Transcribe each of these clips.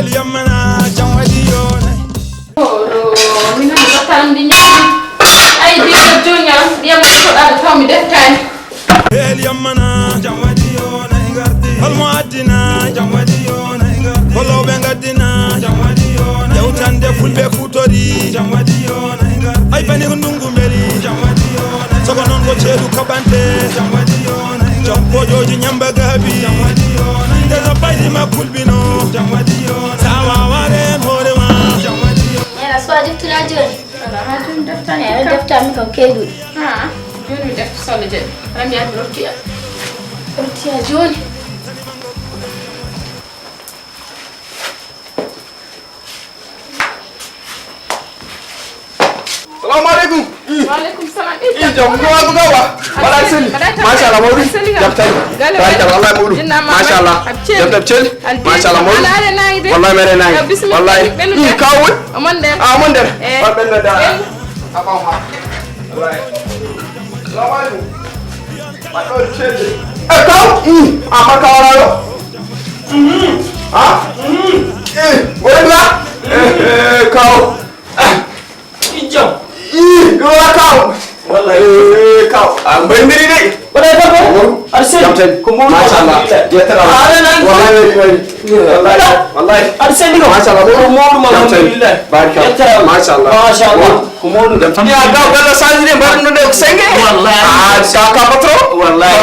Eliamana Jamwadiona. Oh, we know the time the I did Junior, the amount of tell me that time. Eliamana Jamwadiona, Almadina Jamwadiona, Follow Bengadina Jamwadiona, Yautande Fulbe Futori Jamwadiona, I Benundungumeri Jamwadiona, Sokonon Gochedu Kabante Jamwadiona, Jampo Joji Nyambagabi Jamwadiona, there's a bite in my Kulbino Jamwadiona, Sawaware Morewa Jamwadiona. Era só de tirar de hoje. Deve estar me com quem? Ah, Junior deve só me dizer. Para minha rotia. Rotia Junior. Assalamualaikum. Waalaikumsalam. Jom ko gawa. Wala sel. Mashallah Mawdu. Jabtal. Baraka wallahi Mawdu. Mashallah. Jabtal chel. Mashallah Mawdu. Wallahi mere nay. Wallahi. Kawul. Amonder. Amonder. Wa benna da. Apa ha. Wallahi. Assalamualaikum. Pato chel. Kaw. Amakawala. Ah. Wala. Kaw. Jom. Gua kau. Wallahi kau. Ambil diri ni. Boleh tak? Arsen. Masalah. Dia terang. Wallahi. Arsen ni kau. Masalah. Alhamdulillah. Baik. Masalah. Kumon. Ya kau kalau sahaja ni baru nak senge. Wallahi. Kakak patro. Wallahi.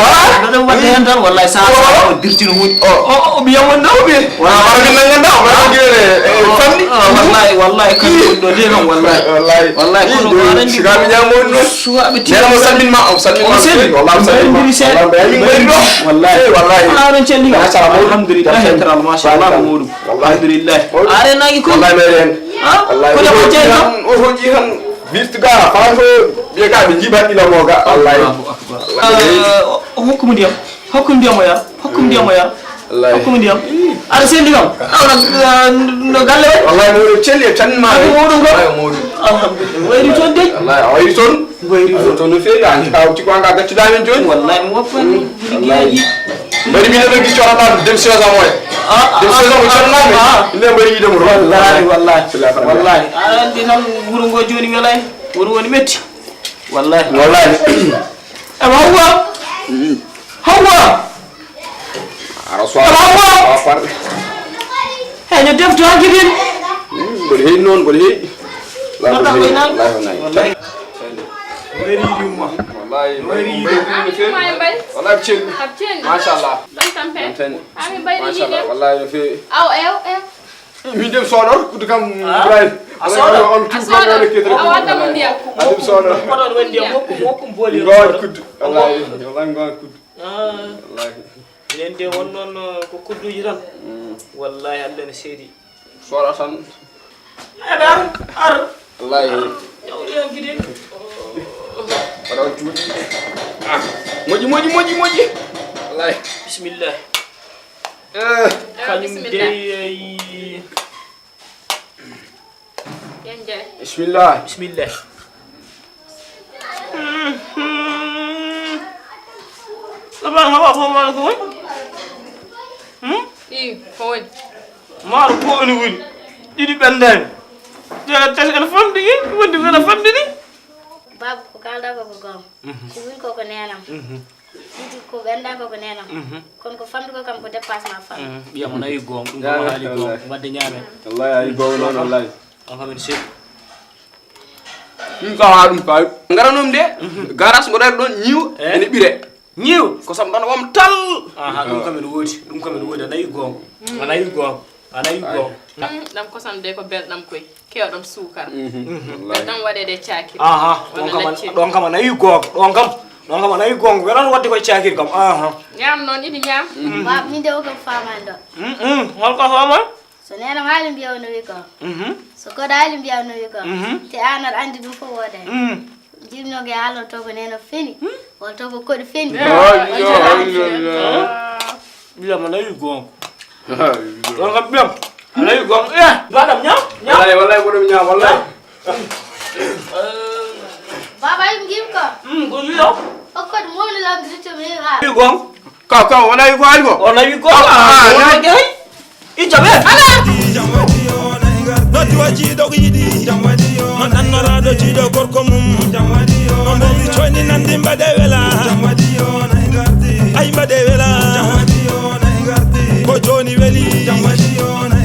Ada buat yang dah. Wallahi sahaja. Dirjin hui. Oh biar mana biar. Wah baru ni mengendak. Baru gini. Family. Wallahi. Kau dia orang wallahi. Wallahi. Kau jamun suka betul. Dia mau salmin maaf. Wallahi. Wallahi. Orang cending. Alhamdulillah. Masyaallah. Alhamdulillah. Are lagi kau. Wallahi meren. Wallahi. Kau dah macam tu. Oh jihan. Bistiga. Kalau dia kan menjibat di lamoga. Wallahi. Hukum dia. Hukum dia maya. Hukum dia maya. Hukum dia. Are cending kau. Orang galle. Wallahi mau cending. Cending mah. Mau. Alhamdulillah. Where is it? Wallahi. Where is it? Tuh nufi kan, kau cikgu angkat kecil dah menjun. Wallahi mau apa? Beri bila lagi corak dem siapa semua? Dem siapa semua corak mana? Ini beri dia murah. Wallahi. Di dalam burung gojo ni melai, burung ni meti. Wallahi. Hawa. Araswa. Hawa. Hanya dem tu lagi bin. Boleh non boleh. Wallahi. Very rumah. Wallahi. Wallahi cil. Masyaallah. Masyaallah. Wallahi fi. Video sonor kudu kam Ibrahim. Asal on tu kan ada kita. Awak tak mendiam. Ada sonor. Pada mendiam mokum boleh. God kudu. Wallahi. Wallahi God kudu. Wallahi. Ini wonon ko kudu jiran. Wallahi Allah ni sedi. Suara san. Ar. Wallahi. Ya udah gini. Orang judi. Moji. Wallahi. Bismillah. Bismillah. Bismillah. Bismillah. Apa malu kau? Kau. Malu kau ni win. Jadi bandar. Jangan tes telepon dini. Buat telepon dini. Babu ko kala ko gom. Kuwin ko nenam. Didi ko benda ko nenam. Kon ko famdu ko kam ko dépasse ma fam. Biya mo nay gom, dum ko hali gom, wadde ñame. Wallahi ay gom non wallahi. Alhamdulillah sey. Ka haɗum kay. Ngaranum de. Garas mo dar don ñiw ene bire. Ñiw ko sam don wam tal. Aha dum kamen wodi nay gom. Nay gom. Anayi gom. Dam ko sam de ko beldam koy. Kew dam sukar. Dam wade de chakir. Aha, don kam anayi gom. Don kam anayi gom. Welan wadde ko chakir kam. Aha. Nyam non idi nyam. Bab mi de ko famando. Hol ko fama? So nenam halim biyaw no wi ko. So ko dalim biyaw no wi ko. Te anar andi dum fo wode. Jirno ge halon to ko neno fini. Wol to ko kodi fini. Biya manayi gom. Orang kan bilang, alai gong, badam nyam. Wallahi ko dem nyam wallahi. Baba im gim ko. Gong yo. Ko mo ni la gito me ha. Gong. Kau wallahi ko algo. Wallahi gong. Ah, ya. Ijabe. Ala. ɗiɗo gorko mum on ɗomi coyni nandi mbaɗe wela ay mbaɗe wela